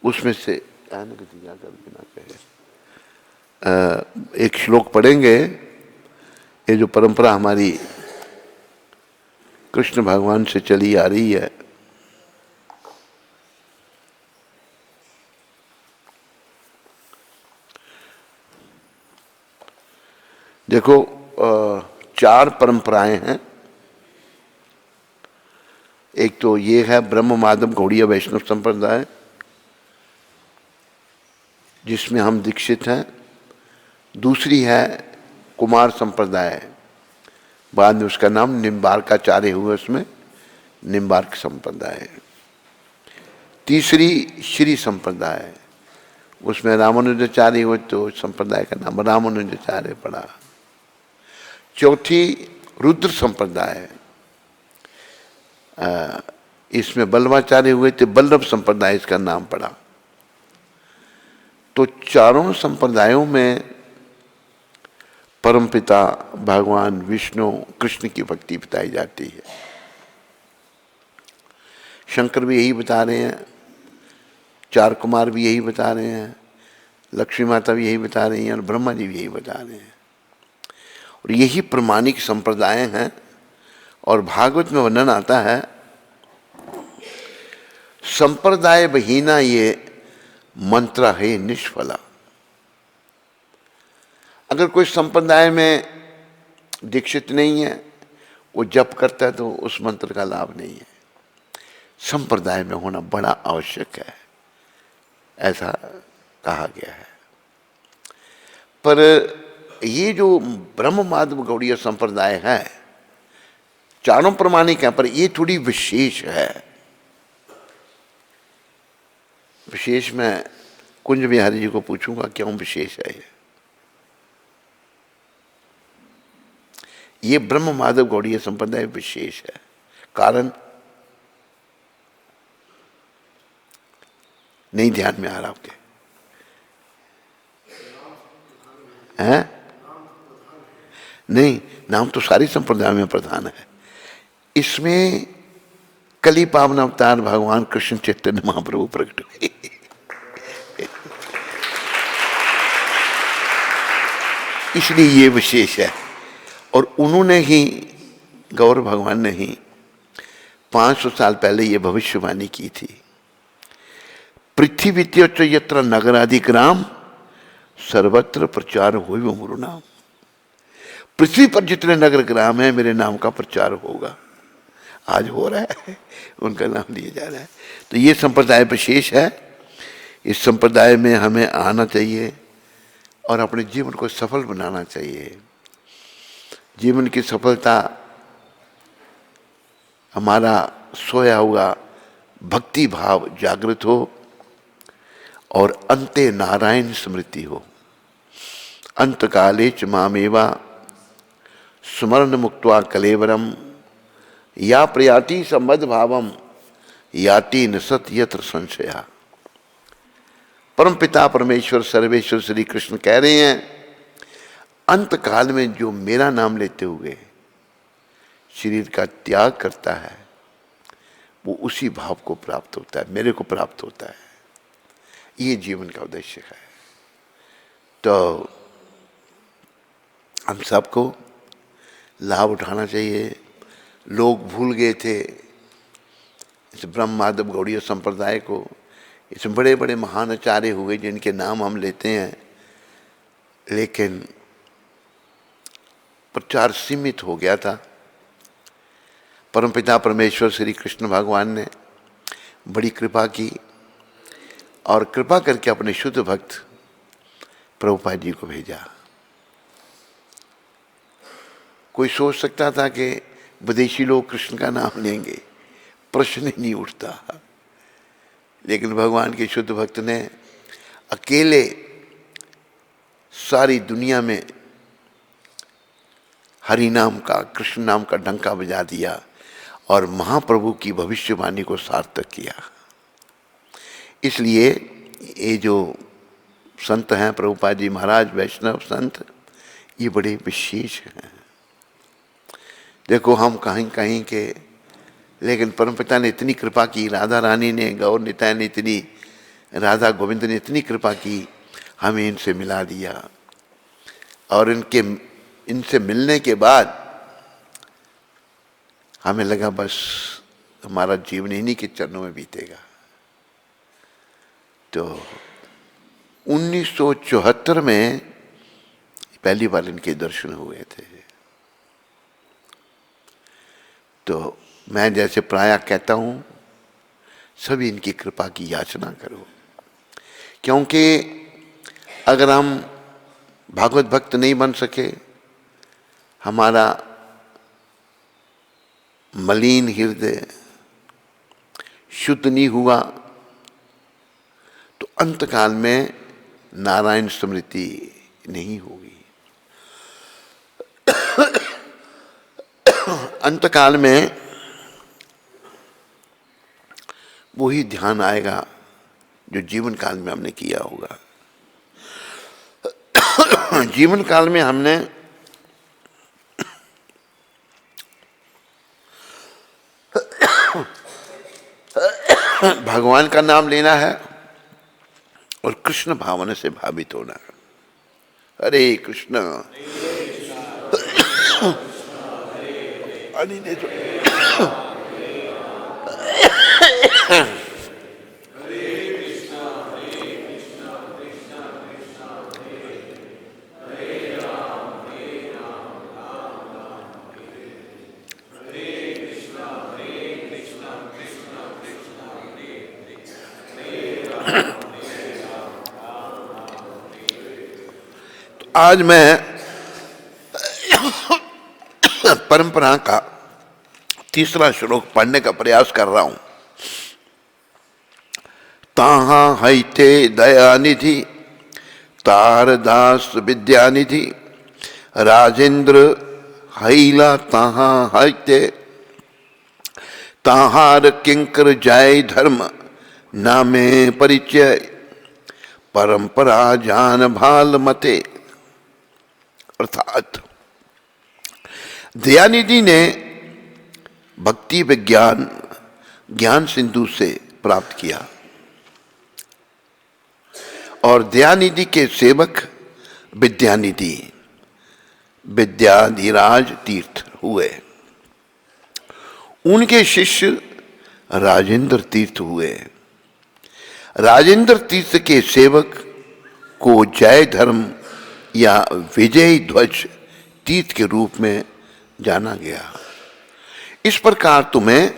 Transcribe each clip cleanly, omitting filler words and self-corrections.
उसमें से एक श्लोक पढ़ेंगे। ये जो परंपरा हमारी कृष्ण भगवान से चली आ रही है, देखो 4 परंपराएं हैं। एक तो ये है ब्रह्म माधव गौड़ीय वैष्णव संप्रदाय, जिसमें हम दीक्षित हैं। दूसरी है कुमार संप्रदाय, बाद में उसका नाम निम्बार्काचार्य हुआ, उसमें निम्बार्क संप्रदाय है। तीसरी श्री संप्रदाय, उसमें रामानुजाचार्य हुए तो संप्रदाय का नाम रामानुजाचार्य पड़ा। चौथी रुद्र संप्रदाय, इसमें बल्लवाचार्य हुए थे, बल्लभ संप्रदाय इसका नाम पड़ा। तो चारों संप्रदायों में परमपिता भगवान विष्णु कृष्ण की भक्ति बताई जाती है। शंकर भी यही बता रहे हैं, 4 कुमार भी यही बता रहे हैं, लक्ष्मी माता भी यही बता रही हैं और ब्रह्मा जी भी यही बता रहे हैं। और यही प्रमाणिक संप्रदाय हैं। और भागवत में वर्णन आता है, संप्रदाय बहीना ये मंत्र है निष्फला। अगर कोई संप्रदाय में दीक्षित नहीं है, वो जप करता है तो उस मंत्र का लाभ नहीं है। संप्रदाय में होना बड़ा आवश्यक है, ऐसा कहा गया है। पर ये जो ब्रह्म माधव गौड़ीय संप्रदाय है, चारों प्रमाणिक हैं, पर ये थोड़ी विशेष है। विशेष मैं कुंज बिहारी जी को पूछूंगा क्यों विशेष है ये ब्रह्म माधव गौड़ीय संप्रदाय विशेष है। कारण नहीं ध्यान में आ रहा आपके? हैं? नहीं, नाम तो सारी संप्रदाय में प्रधान है। इसमें कली पावन अवतार भगवान कृष्ण चैतन्य महाप्रभु प्रकट हुए। इसलिए ये विशेष है। और उन्होंने ही, गौर भगवान ने ही 500 साल पहले ये भविष्यवाणी की थी। पृथ्वीत्योच यत्र नगरादि ग्राम सर्वत्र प्रचार हो मोर नाम। पृथ्वी पर जितने नगर ग्राम है मेरे नाम का प्रचार होगा। आज हो रहा है, उनका नाम लिया जा रहा है। तो ये संप्रदाय विशेष है। इस संप्रदाय में हमें आना चाहिए और अपने जीवन को सफल बनाना चाहिए। जीवन की सफलता हमारा सोया हुआ भक्ति भाव जागृत हो और अंते नारायण स्मृति हो। अंत काले च मामेवा स्मरण मुक्त्वा कलेवरम या प्रयाति संबद्ध भावम याति न सत यत्र संशया। परम पिता परमेश्वर सर्वेश्वर श्री कृष्ण कह रहे हैं, अंत काल में जो मेरा नाम लेते हुए शरीर का त्याग करता है वो उसी भाव को प्राप्त होता है, मेरे को प्राप्त होता है। ये जीवन का उद्देश्य है। तो हम सबको लाभ उठाना चाहिए। लोग भूल गए थे इस ब्रह्म माधव गौड़ीय संप्रदाय को। इसमें बड़े बड़े महान आचार्य हुए जिनके नाम हम लेते हैं, लेकिन प्रचार सीमित हो गया था। परमपिता परमेश्वर श्री कृष्ण भगवान ने बड़ी कृपा की और कृपा करके अपने शुद्ध भक्त प्रभुपाद जी को भेजा। कोई सोच सकता था कि विदेशी लोग कृष्ण का नाम लेंगे, प्रश्न ही नहीं उठता। लेकिन भगवान के शुद्ध भक्त ने अकेले सारी दुनिया में हरि नाम का, कृष्ण नाम का डंका बजा दिया और महाप्रभु की भविष्यवाणी को सार्थक किया। इसलिए ये जो संत हैं प्रभुपाद जी महाराज, वैष्णव संत, ये बड़े विशेष हैं। देखो हम कहीं कहीं के, लेकिन परमपिता ने इतनी कृपा की, राधा रानी ने, गौर निताय ने इतनी राधा गोविंद ने इतनी कृपा की, हमें इनसे मिला दिया। और इनसे मिलने के बाद हमें लगा बस हमारा जीवन इन्हीं के चरणों में बीतेगा। तो 1974 में पहली बार इनके दर्शन हुए थे। तो मैं जैसे प्रायः कहता हूँ, सभी इनकी कृपा की याचना करो, क्योंकि अगर हम भागवत भक्त नहीं बन सके, हमारा मलिन हृदय शुद्ध नहीं हुआ, तो अंतकाल में नारायण स्मृति नहीं होगी। अंतकाल में वही ध्यान आएगा जो जीवन काल में हमने किया होगा। जीवन काल में हमने भगवान का नाम लेना है और कृष्ण भावना से भावित होना है। हरे कृष्ण। आज मैं परंपरा का तीसरा श्लोक पढ़ने का प्रयास कर रहा हूं। ताहा हैते दयानिधि तारदास विद्यानिधि राजेंद्र हैला ताहा हैते ताहार किंकर जय धर्म नामे परिचय परंपरा जान भाल मते। अर्थात दयानिधि ने भक्ति विज्ञान ज्ञान सिंधु से प्राप्त किया और दयानिधि के सेवक विद्यानिधि विद्याधिराज तीर्थ हुए। उनके शिष्य राजेंद्र तीर्थ हुए। राजेंद्र तीर्थ के सेवक को जय धर्म या विजय ध्वज तीर्थ के रूप में जाना गया। इस प्रकार तुम्हें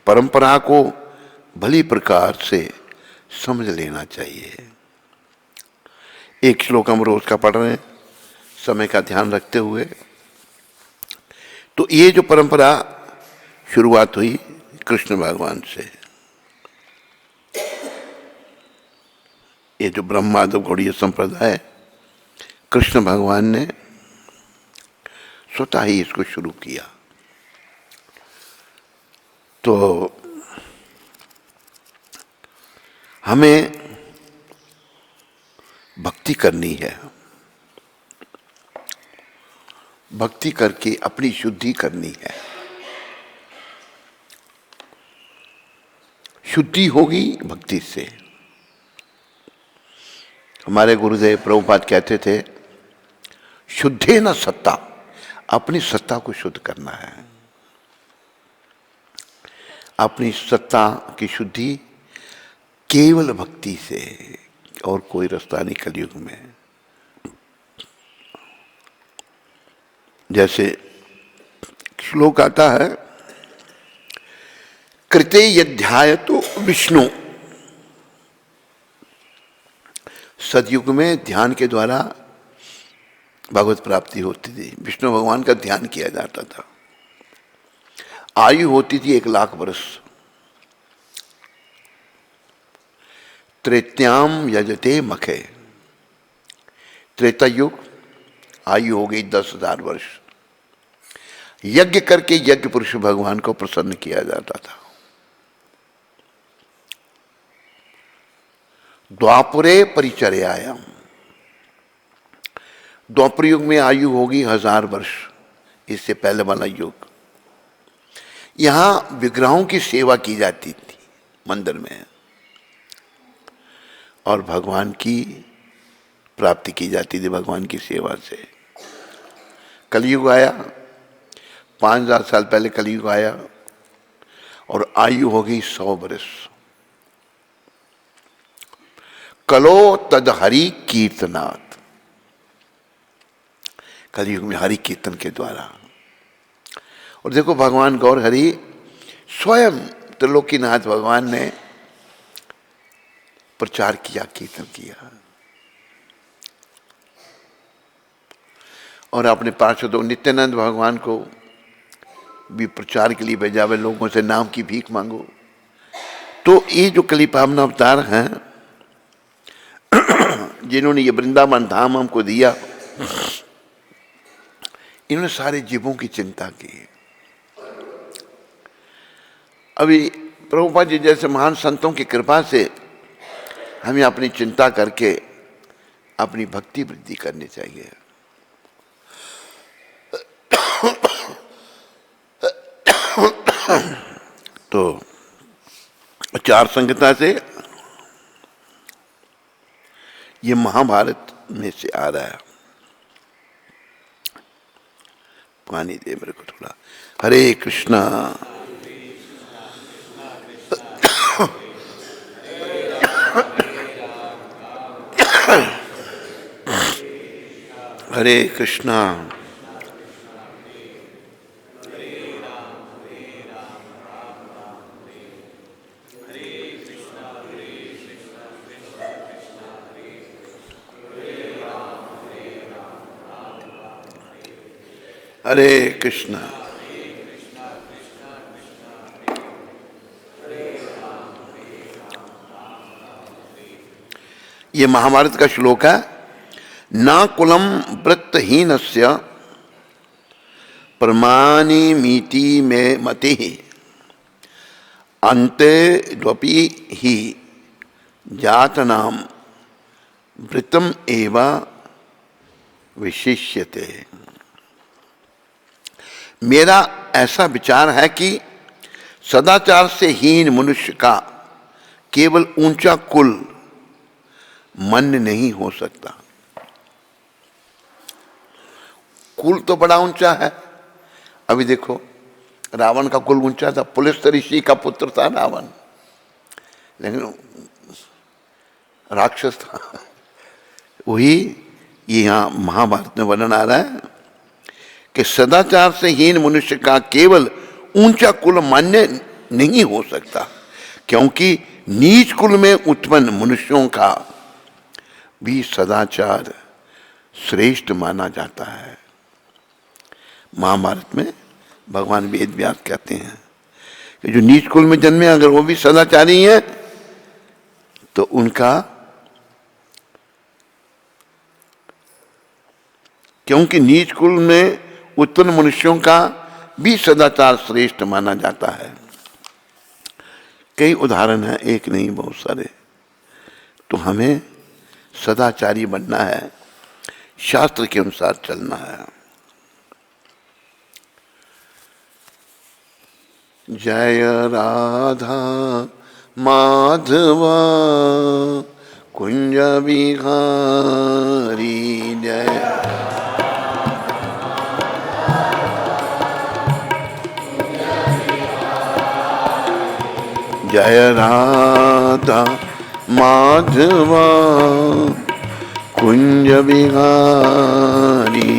परंपरा को भली प्रकार से समझ लेना चाहिए। एक श्लोक हम रोज का पढ़ रहे हैं समय का ध्यान रखते हुए। तो ये जो परंपरा शुरुआत हुई कृष्ण भगवान से, ये जो ब्रह्मादव गौड़ीय संप्रदाय कृष्ण भगवान ने स्वतः ही इसको शुरू किया। तो हमें भक्ति करनी है, भक्ति करके अपनी शुद्धि करनी है। शुद्धि होगी भक्ति से। हमारे गुरुदेव प्रभुपाद कहते थे, शुद्धे न सत्ता, अपनी सत्ता को शुद्ध करना है। अपनी सत्ता की शुद्धि केवल भक्ति से, और कोई रास्ता नहीं कलयुग में। जैसे श्लोक आता है, कृते यध्याय तो विष्णु। सतयुग में ध्यान के द्वारा भगवत प्राप्ति होती थी। विष्णु भगवान का ध्यान किया जाता था। आयु होती थी 1,00,000 वर्ष। त्रेत्याम यजते मखे, त्रेता युग आयु हो गई 10,000 वर्ष। यज्ञ करके यज्ञ पुरुष भगवान को प्रसन्न किया जाता था। द्वापरे परिचर्यायाम, द्वापर युग में आयु होगी 1000 वर्ष। इससे पहले वाला युग, यहां विग्रहों की सेवा की जाती थी मंदिर में। और भगवान की प्राप्ति की जाती थी भगवान की सेवा से। कलयुग आया, 5000 साल पहले कलयुग आया और आयु हो गई 100 वर्ष। कलो तद हरि कीर्तनात्, कलयुग में हरि कीर्तन के द्वारा। और देखो भगवान गौर हरि स्वयं त्रिलोकीनाथ भगवान ने प्रचार किया, कीर्तन किया और अपने पार्षदों नित्यानंद भगवान को भी प्रचार के लिए भेजा, वे लोगों से नाम की भीख मांगो। तो ये जो कली पावना अवतार हैं जिन्होंने ये वृंदावन धाम हमको दिया, इन्होंने सारे जीवों की चिंता की। अभी प्रभुपाद जी जैसे महान संतों की कृपा से हमें अपनी चिंता करके अपनी भक्ति वृद्धि करनी चाहिए। तो आचार संहिता से ये महाभारत में से आ रहा है। पानी दे मेरे को थोड़ा। हरे कृष्णा हरे कृष्णा हरे कृष्णा। ये महाभारत का श्लोक है। ना कुलम वृत्तहीनस्य प्रमाणी मीति में मति अन्ते द्वपि ही जातनाम वृत्तम एव विशिष्यते। मेरा ऐसा विचार है कि सदाचार से हीन मनुष्य का केवल ऊंचा कुल मान्य नहीं हो सकता। कुल तो बड़ा ऊंचा है। अभी देखो रावण का कुल ऊंचा था, पुलिस ऋषि का पुत्र था रावण, लेकिन राक्षस था। वही यहाँ महाभारत में वर्णन आ रहा है कि सदाचार से हीन मनुष्य का केवल ऊंचा कुल मान्य नहीं हो सकता, क्योंकि नीच कुल में उत्पन्न मनुष्यों का भी सदाचार श्रेष्ठ माना जाता है। महाभारत में भगवान वेद व्यास कहते हैं कि जो नीच कुल में जन्मे अगर वो भी सदाचारी हैं तो उनका, क्योंकि नीच कुल में उत्पन्न मनुष्यों का भी सदाचार श्रेष्ठ माना जाता है। कई उदाहरण हैं, एक नहीं बहुत सारे। तो हमें सदाचारी बनना है, शास्त्र के अनुसार चलना है। जय राधा माधव कुंज बिहारी जय। जय राधा माधव कुंज बिहारी।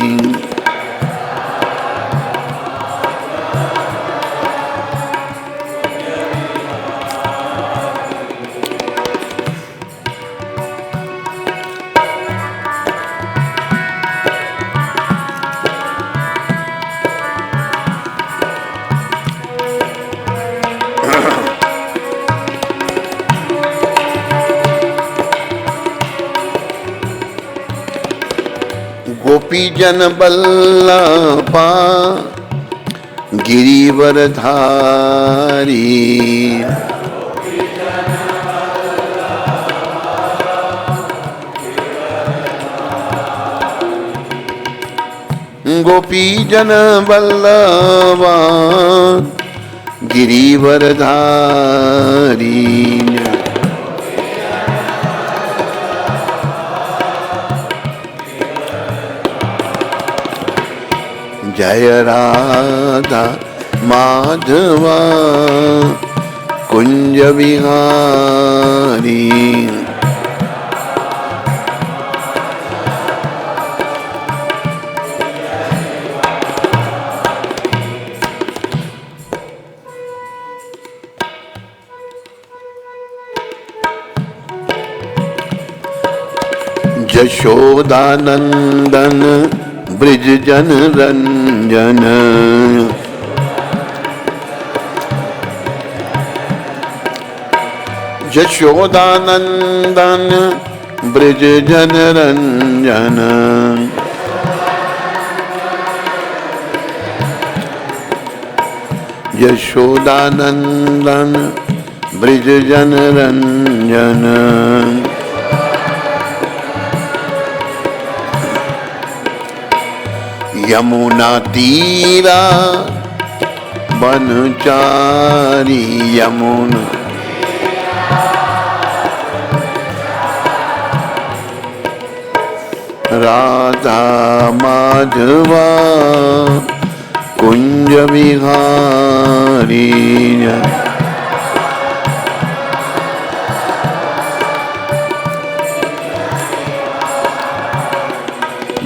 गोपी जन बल्लभा गिरिवर धारी। गोपी जन बल्लभा गिरिवर धारी। जय राधा माधवा कुंज विहारी। यशोदानंदन ब्रिज जन रंजन, यशोदानंदन ब्रिज जन रंजन। यशोदानंदन ब्रिज जन रंजन। यमुना तीरा बनचारी, यमुना राधा माधवा कुंज विहारी।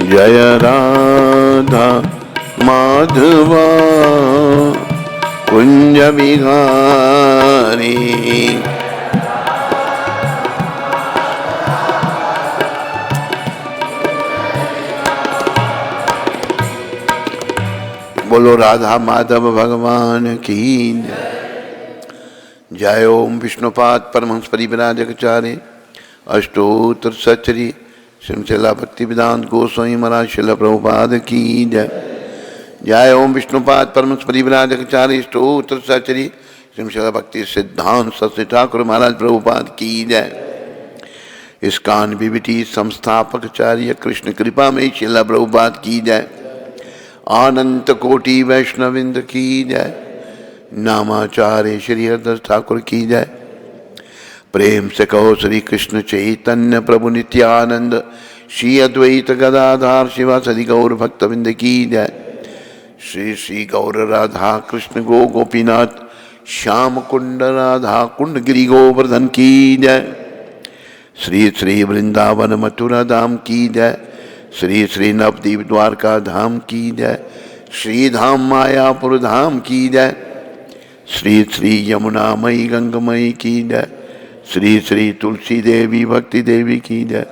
जय राधा माधवा कुंज विहारी। बोलो राधा माधव भगवान की जय। ओम विष्णुपाद परमहंस परिव्राजकाचार्य अष्टोत्तर सचरी श्रीमद् भक्ति वेदांत गोस्वामी महाराज श्रील प्रभुपाद की जय। जय ओम विष्णुपाद परमहंस परिव्राजकाचार्य अष्टोत्तर सचरी श्रीमद् भक्ति सिद्धांत सरस्वती ठाकुर महाराज प्रभुपाद की जय। इस्कान विविटी संस्थापक आचार्य कृष्ण कृपा में श्रील प्रभुपाद की जय। अनंत कोटि वैष्णविंद की जय। नामाचार्य श्री हरदास ठाकुर की जय। प्रेम से कहो श्री कृष्ण चैतन्य प्रभु नित्यानंद श्री अद्वैत गदाधार शिवासदि गौर भक्तविंद की जय। श्री श्री गौर राधा कृष्ण गो गोपीनाथ श्याम कुंड राधा कुंड गिरि गोवर्धन की जय। श्री श्री वृंदावन मथुरा धाम की जय। श्री श्री नवदीप द्वारका धाम की जय। श्री धाम मायापुर धाम की जय। श्री श्री यमुना मई गंगमयी की जय। श्री श्री तुलसी देवी भक्ति देवी की जय।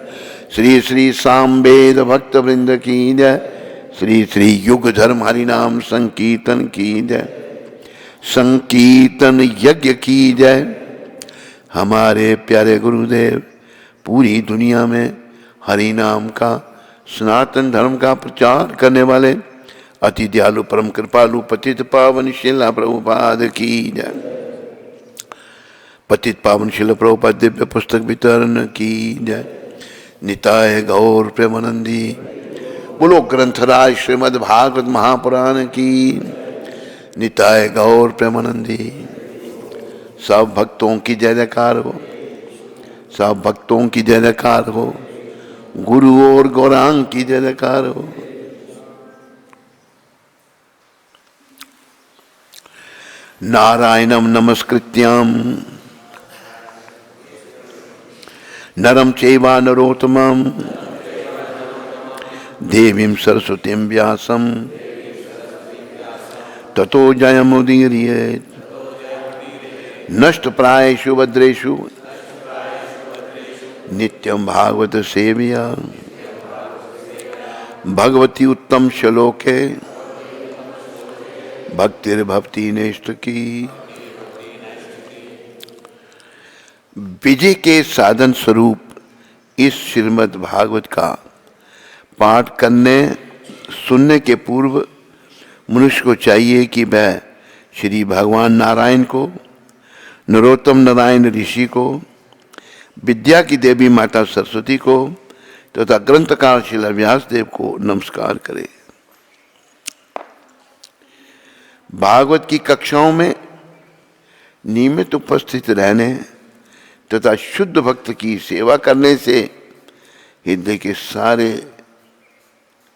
श्री श्री सामवेद भक्त वृंद की जय। श्री श्री युग धर्म हरि नाम संकीर्तन की जय। संकीर्तन यज्ञ की जय। हमारे प्यारे गुरुदेव पूरी दुनिया में हरि नाम का सनातन धर्म का प्रचार करने वाले अति दयालु परम कृपालु पतित पावन श्रील प्रभुपाद की जय। पतित पावन श्रील प्रभुपाद दिव्य पुस्तक वितरण की जय। निताय गौर प्रेमानंदी। बोलो ग्रंथराज श्रीमद् भागवत महापुराण की। निताय गौर प्रेमानंदी। सब भक्तों की जय जयकार हो। सब भक्तों की जय जयकार हो। गुरु और गौरांग की जय जयकार हो। नारायणम नमस्कृत्याम नरम चैवा नरोत्तमं देवीं सरस्वतीं व्यासं ततो जयमुदीरयेत्। नष्टप्रायेषु भद्रेषु नित्यं भागवत सेवया भगवती उत्तम श्लोके भक्तिर्भवती नेष्ट की। विजय के साधन स्वरूप इस श्रीमद् भागवत का पाठ करने सुनने के पूर्व मनुष्य को चाहिए कि वह श्री भगवान नारायण को, नरोत्तम नारायण ऋषि को, विद्या की देवी माता सरस्वती को तथा ग्रंथकार श्रील व्यासदेव को नमस्कार करे। भागवत की कक्षाओं में नियमित उपस्थित रहने तथा शुद्ध भक्त की सेवा करने से हृदय के सारे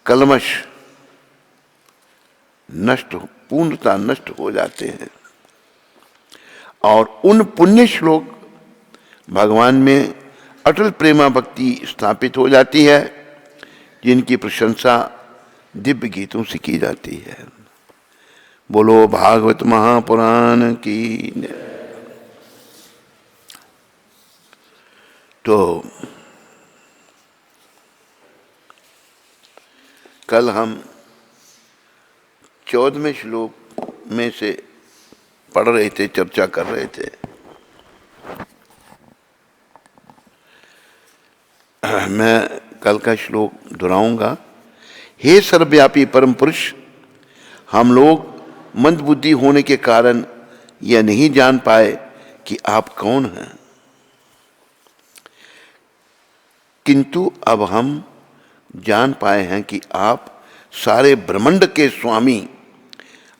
कलमश पूर्णतः नष्ट हो जाते हैं। और उन पुण्य श्लोक भगवान में अटल प्रेमा भक्ति स्थापित हो जाती है, जिनकी प्रशंसा दिव्य गीतों से की जाती है। बोलो भागवत महापुराण की। तो कल हम 14वें श्लोक में से पढ़ रहे थे, चर्चा कर रहे थे। मैं कल का श्लोक दोहराऊंगा। हे सर्वव्यापी परम पुरुष, हम लोग मंदबुद्धि होने के कारण यह नहीं जान पाए कि आप कौन हैं, किंतु अब हम जान पाए हैं कि आप सारे ब्रह्मांड के स्वामी,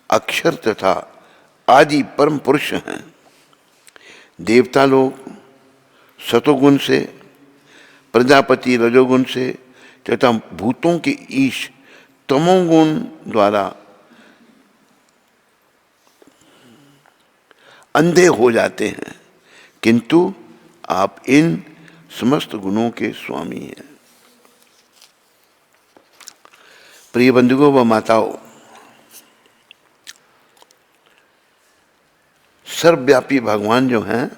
अक्षर तथा आदि परम पुरुष हैं। देवता लोग सतोगुण से, प्रजापति रजोगुण से तथा भूतों के ईश तमोगुण द्वारा अंधे हो जाते हैं, किंतु आप इन समस्त गुणों के स्वामी हैं। प्रिय बंधुओं व माताओं, सर्वव्यापी भगवान जो हैं,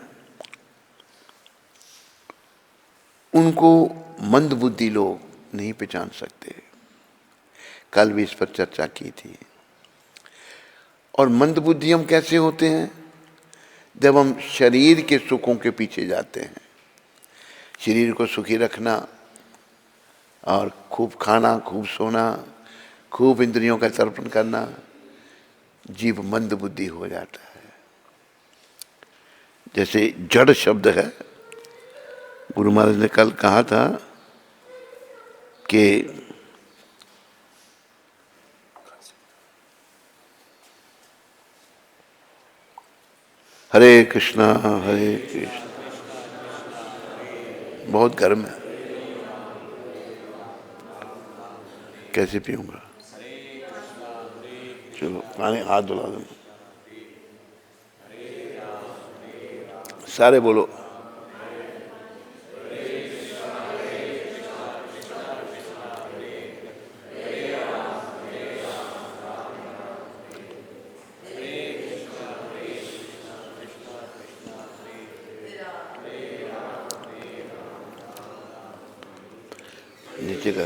उनको मंदबुद्धि लोग नहीं पहचान सकते। कल भी इस पर चर्चा की थी। और मंदबुद्धि हम कैसे होते हैं? जब हम शरीर के सुखों के पीछे जाते हैं। शरीर को सुखी रखना और खूब खाना, खूब सोना, खूब इंद्रियों का तर्पण करना, जीव मंदबुद्धि हो जाता है। जैसे जड़ शब्द है, गुरु महाराज ने कल कहा था कि हरे कृष्णा हरे कृष्णा। बहुत गर्म है, कैसे पीऊंगा? चलो पानी हाथ धुला दो। सारे बोलो।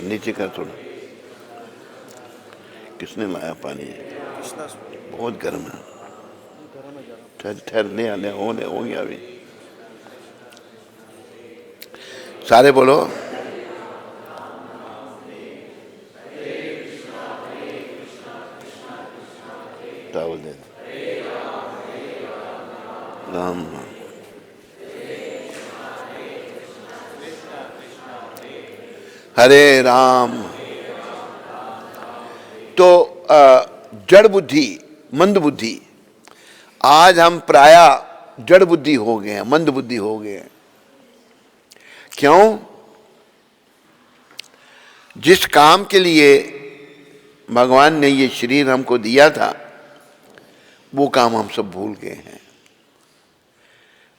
नीचे कर थोड़ा। किसने लाया पानी? बहुत गर्म है। ठहर नहीं आने हो गया अभी। सारे बोलो। टावल दे राम। हरे राम। तो जड़ बुद्धि, मंद बुद्धि, आज हम प्राय जड़ बुद्धि हो गए हैं, मंद बुद्धि हो गए हैं। क्यों? जिस काम के लिए भगवान ने ये शरीर हमको दिया था, वो काम हम सब भूल गए हैं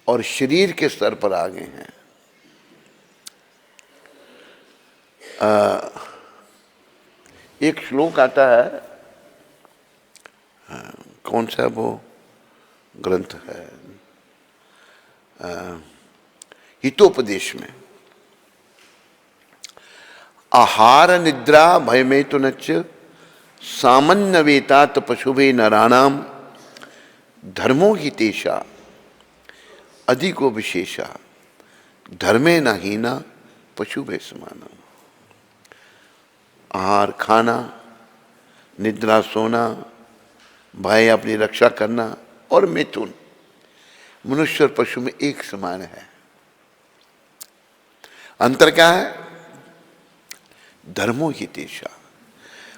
और शरीर के स्तर पर आ गए हैं। एक श्लोक आता है, कौन सा वो ग्रंथ है, हितोपदेश में, आहार निद्रा भयमेतुनच्च सामान्य वेतात पशुभे नराणाम धर्मो हितेशा अधिको विशेषा धर्मे न हीना पशुभे समाना। आहार खाना, निद्रा सोना, भय अपनी रक्षा करना और मैथुन मनुष्य और पशु में एक समान है। अंतर क्या है? धर्मो हितेशा।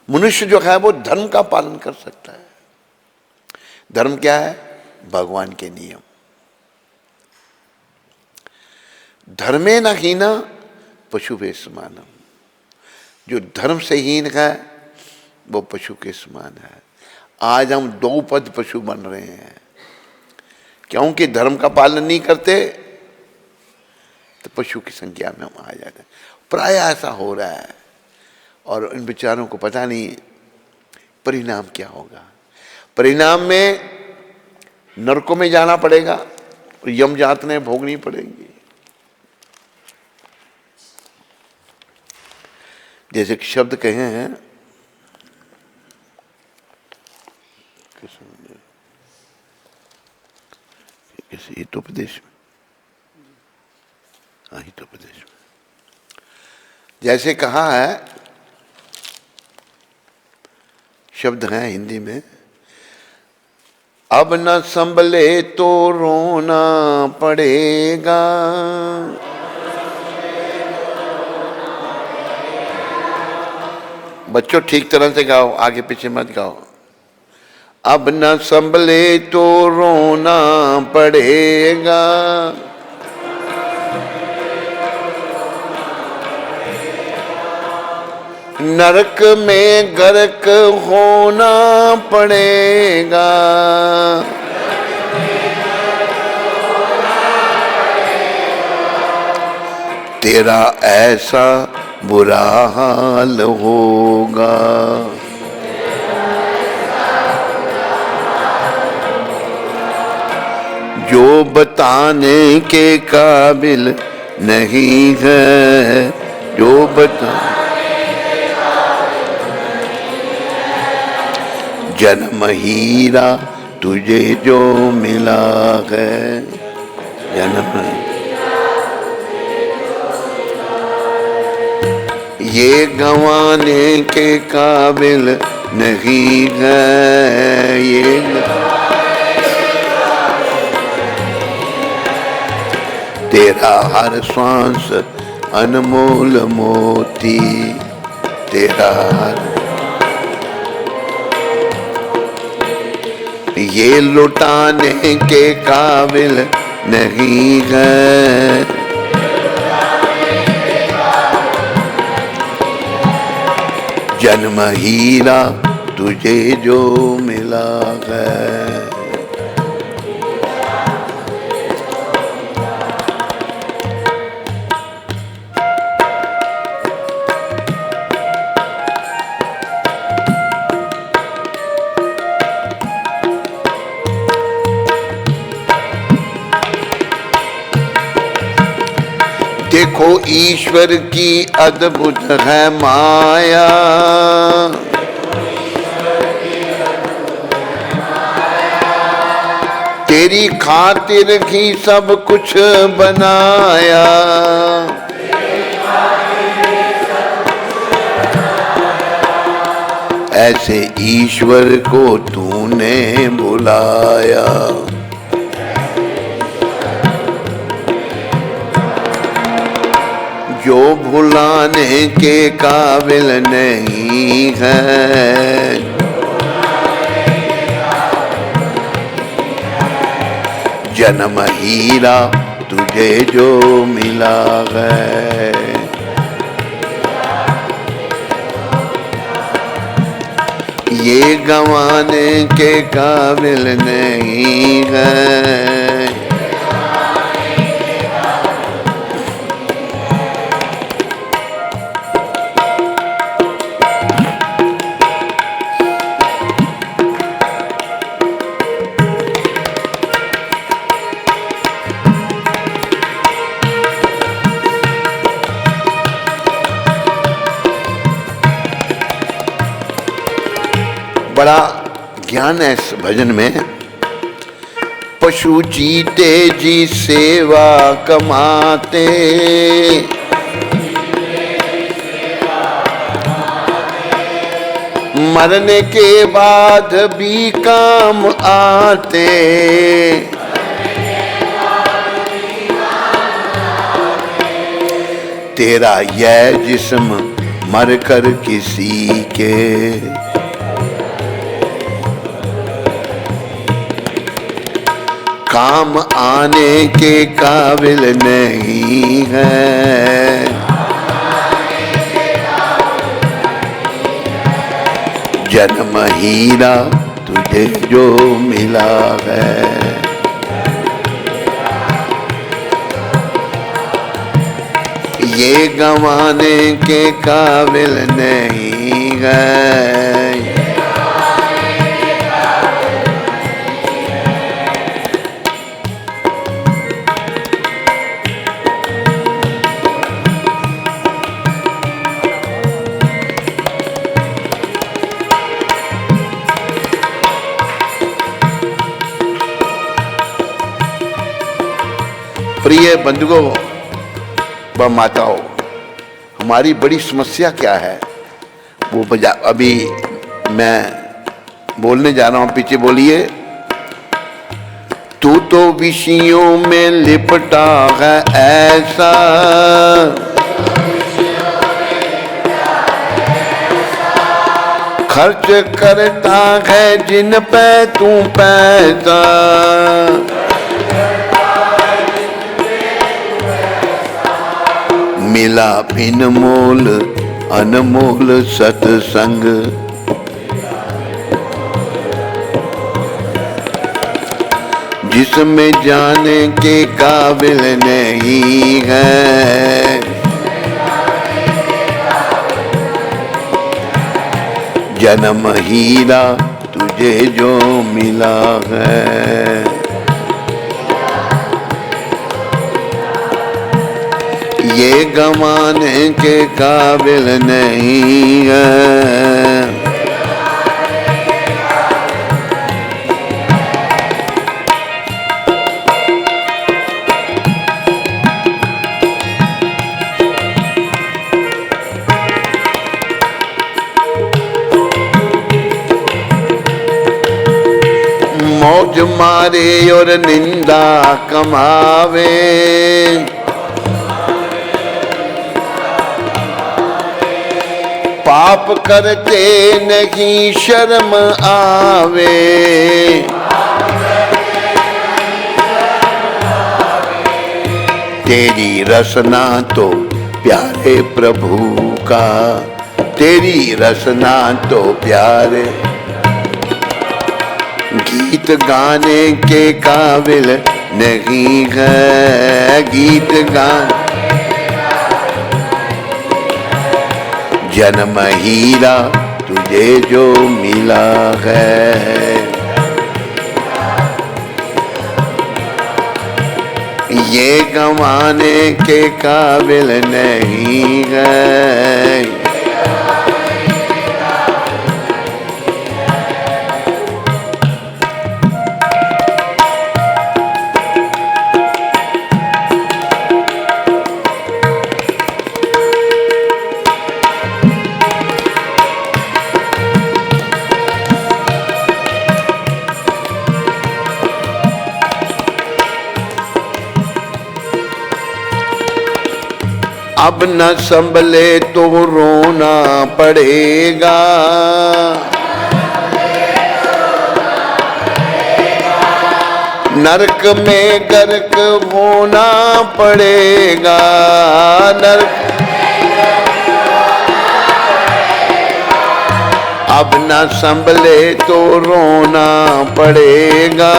मनुष्य जो है वो धर्म का पालन कर सकता है। धर्म क्या है? भगवान के नियम। धर्मे न हीना पशुभे समानम। जो धर्म से हीन है वो पशु के समान है। आज हम दो पद पशु बन रहे हैं, क्योंकि धर्म का पालन नहीं करते तो पशु की संख्या में हम आ जाते हैं। प्राय ऐसा हो रहा है, और इन बेचारों को पता नहीं परिणाम क्या होगा। परिणाम में नरकों में जाना पड़ेगा और यम यातनाएं भोगनी पड़ेंगी। जैसे कि शब्द कहे हैं, किसी हितोपदेश में, हाँ हितोपदेश में जैसे कहा है, शब्द है हिंदी में, अब न संभले तो रोना पड़ेगा, बच्चों ठीक तरह से गाओ, आगे पीछे मत गाओ। अब न संभले तो रोना पड़ेगा, नरक में गर्क होना पड़ेगा, तेरा ऐसा बुरा हाल होगा। जो बताने के काबिल नहीं है, जो बताने जन्म हीरा तुझे जो मिला है, जन्म ये गंवाने के काबिल नहीं है, ये तेरा हर श्वास अनमोल मोती, तेरा हर ये लुटाने के काबिल नहीं है, जन्म हीरा तुझे जो मिला है। देखो ईश्वर की अद्भुत है माया, तेरी खातिर ही सब कुछ बनाया, ऐसे ईश्वर को तूने बुलाया, जो भुलाने के काबिल नहीं है, जन्म हीरा तुझे जो मिला है। ये गंवाने के काबिल नहीं है, बड़ा ज्ञान है इस भजन में। पशु जीते जी सेवा कमाते, मरने के बाद भी काम आते, तेरा यह जिस्म मर कर किसी के काम आने के काबिल नहीं है, जन्म हीरा तुझे जो मिला है। ये गंवाने के काबिल नहीं है। प्रिय बंधुओं व माताओं, हमारी बड़ी समस्या क्या है वो अभी मैं बोलने जा रहा हूं, पीछे बोलिए। तू तो विषयों में लिपटा है ऐसा, खर्च करता है जिन पे तू पैसा। मिला बिन मोल अनमोल सत्संग, जिसमें जाने के काबिल नहीं है। जन्म हीरा तुझे जो मिला है। ये गंवाने के काबिल नहीं है। मौज मारे और निंदा कमावे, पाप करते नहीं शर्म आवे। तेरी रसना तो प्यारे प्रभु का, तेरी रसना तो प्यारे, गीत गाने के काबिल नहीं है। गीत गाने जन्म हीरा तुझे जो मिला है। ये गंवाने के काबिल नहीं है। अब न संभले तो रोना पड़ेगा, नरक में गर्क होना पड़ेगा। नरक अब न संभले तो रोना पड़ेगा।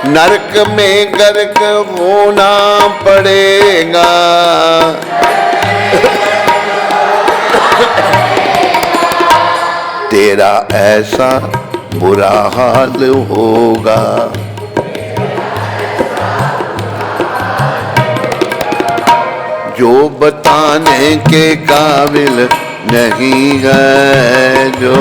नरक में गर्क होना पड़ेगा। तेरा ऐसा बुरा हाल होगा, जो बताने के काबिल नहीं है। जो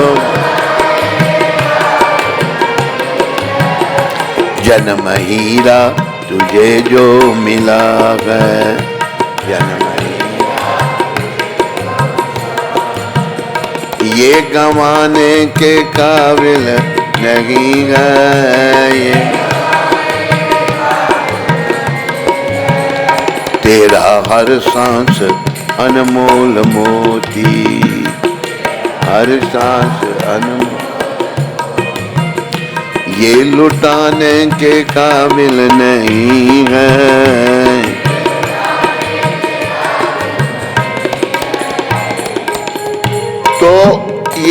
जन्म हीरा तुझे जो मिला है। जन्म हीरा ये गंवाने के काबिल नहीं है। ये तेरा हर सांस अनमोल मोती, हर सांस अनमोल, ये लुटाने के काबिल नहीं है।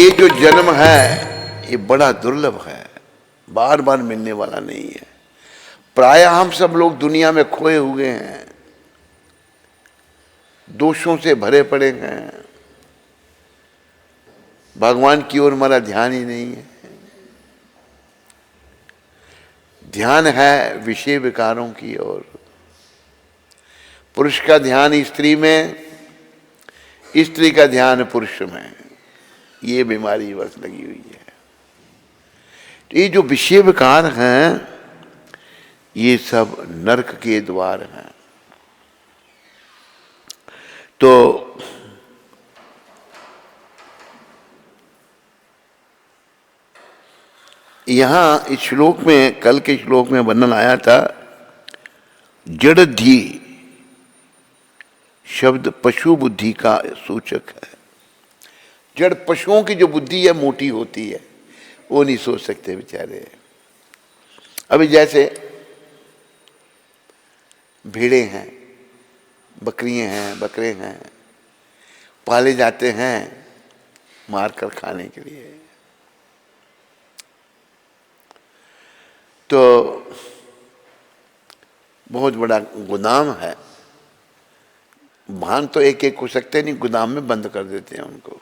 ये जो जन्म है ये बड़ा दुर्लभ है, बार बार मिलने वाला नहीं है। प्राय हम सब लोग दुनिया में खोए हुए हैं, दोषों से भरे पड़े हैं, भगवान की ओर हमारा ध्यान ही नहीं है। ध्यान है विषय विकारों की ओर। पुरुष का ध्यान स्त्री में, स्त्री का ध्यान पुरुष में। ये बीमारी बस लगी हुई है। तो ये जो विषय विकार हैं ये सब नरक के द्वार हैं। तो यहां इस श्लोक में, कल के श्लोक में वर्णन आया था, जड़धी शब्द पशु बुद्धि का सूचक है। जड़ पशुओं की जो बुद्धि है मोटी होती है, वो नहीं सोच सकते बेचारे। अभी जैसे भेड़ें हैं, बकरियां हैं, बकरे हैं, पाले जाते हैं मारकर खाने के लिए। तो बहुत बड़ा गोदाम है, भान तो एक एक हो सकते नहीं, गोदाम में बंद कर देते हैं उनको।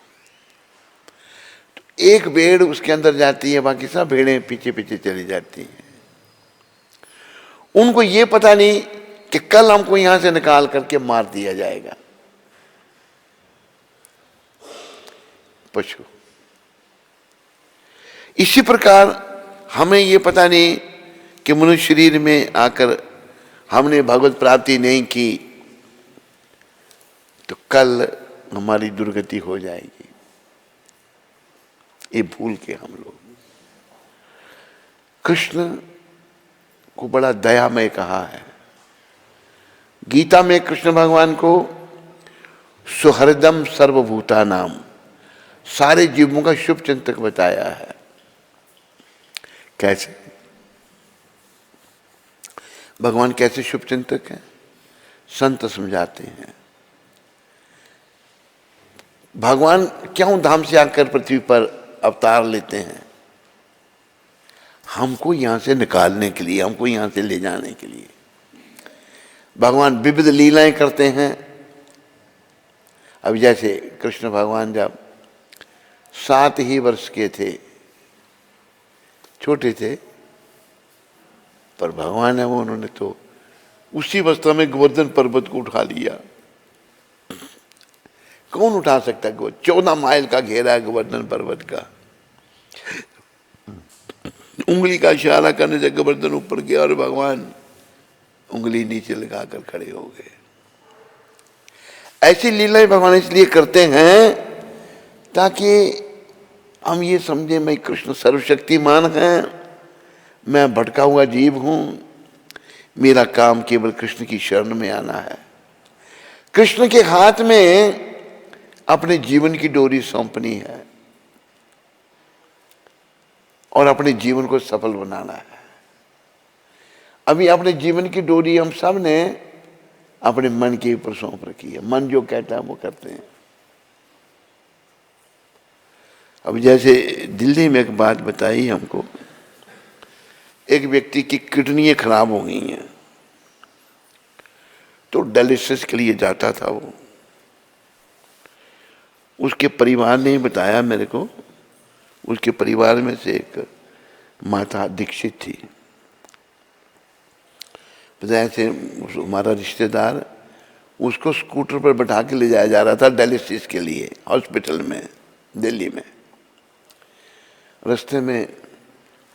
तो एक भेड़ उसके अंदर जाती है, बाकी सब भेड़ें पीछे पीछे चली जाती हैं। उनको ये पता नहीं कि कल हमको यहां से निकाल करके मार दिया जाएगा। पशु इसी प्रकार हमें ये पता नहीं कि मनुष्य शरीर में आकर हमने भगवत प्राप्ति नहीं की तो कल हमारी दुर्गति हो जाएगी। ये भूल के हम लोग कृष्ण को बड़ा दयामय कहा है। गीता में कृष्ण भगवान को सुहृदम सर्वभूता नाम, सारे जीवों का शुभ चिंतक बताया है। कैसे भगवान कैसे शुभ चिंतक हैं? संत समझाते हैं। भगवान क्यों धाम से आकर पृथ्वी पर अवतार लेते हैं? हमको यहां से निकालने के लिए, हमको यहां से ले जाने के लिए। भगवान विविध लीलाएं करते हैं। अब जैसे कृष्ण भगवान जब 7 ही वर्ष के थे, छोटे थे, पर भगवान है वो, उन्होंने तो उसी अवस्था में गोवर्धन पर्वत को उठा लिया। कौन उठा सकता है? 14 माइल का घेरा है गोवर्धन पर्वत का। उंगली का इशारा करने से गोवर्धन ऊपर गया और भगवान उंगली नीचे लगाकर खड़े हो गए। ऐसी लीलाएं भगवान इसलिए करते हैं ताकि हम ये समझे मैं कृष्ण सर्वशक्तिमान है, मैं भटका हुआ जीव हूं, मेरा काम केवल कृष्ण की शरण में आना है। कृष्ण के हाथ में अपने जीवन की डोरी सौंपनी है और अपने जीवन को सफल बनाना है। अभी अपने जीवन की डोरी हम सब ने अपने मन के ऊपर सौंप रखी है। मन जो कहता है वो करते हैं। अब जैसे दिल्ली में एक बात बताई हमको, एक व्यक्ति की किडनियां खराब हो गई हैं, तो डायलिसिस के लिए जाता था वो। उसके परिवार ने बताया मेरे को, उसके परिवार में से एक माता दीक्षित थी। ऐसे हमारा रिश्तेदार, उसको स्कूटर पर बैठा के ले जाया जा रहा था डायलिसिस के लिए हॉस्पिटल में दिल्ली में। रास्ते में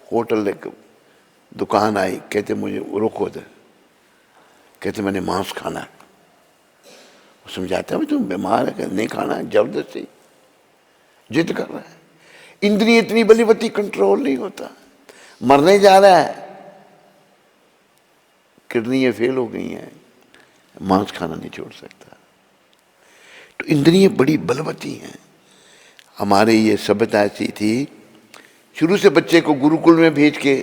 होटल एक दुकान आई, कहते मुझे रोको दे, कहते मैंने मांस खाना है। वो समझाता है तुम बीमार है, नहीं खाना है, जबरदस्ती जिद कर रहा है। इंद्रिय इतनी बलीवती, कंट्रोल नहीं होता, मरने जा रहा है, किडनी फेल हो गई हैं, मांस खाना नहीं छोड़ सकता। तो इंद्रिय बड़ी बलवती हैं। हमारे ये सभ्यता ऐसी थी, शुरू से बच्चे को गुरुकुल में भेज के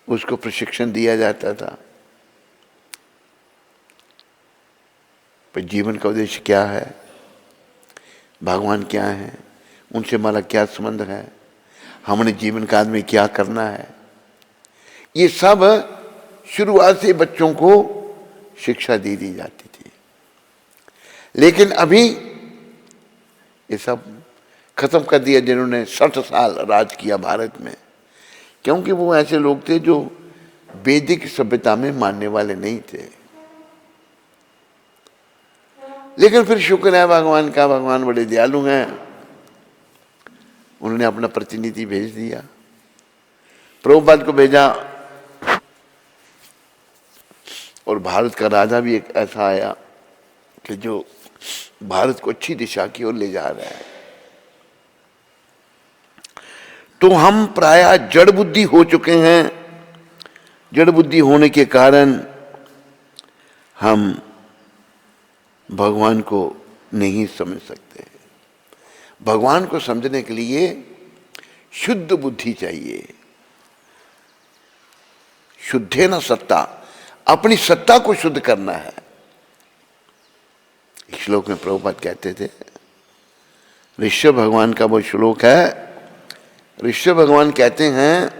उसको प्रशिक्षण दिया जाता था। पर जीवन का उद्देश्य क्या है, भगवान क्या है, उनसे हमारा क्या संबंध है, हमने जीवन काल में क्या करना है, ये सब शुरुआत से बच्चों को शिक्षा दी जाती थी। लेकिन अभी ये सब खत्म कर दिया जिन्होंने 60 साल राज किया भारत में, क्योंकि वो ऐसे लोग थे जो वैदिक सभ्यता में मानने वाले नहीं थे। लेकिन फिर शुक्र है भगवान का, भगवान बड़े दयालु हैं, उन्होंने अपना प्रतिनिधि भेज दिया, प्रभुपाद को भेजा, और भारत का राजा भी एक ऐसा आया कि जो भारत को अच्छी दिशा की ओर ले जा रहा है। तो हम प्रायः जड़ बुद्धि हो चुके हैं। जड़ बुद्धि होने के कारण हम भगवान को नहीं समझ सकते। भगवान को समझने के लिए शुद्ध बुद्धि चाहिए। शुद्धे न सत्ता, अपनी सत्ता को शुद्ध करना है। श्लोक में प्रभुपाद कहते थे, ऋषभ भगवान का वो श्लोक है, ऋषभ भगवान कहते हैं,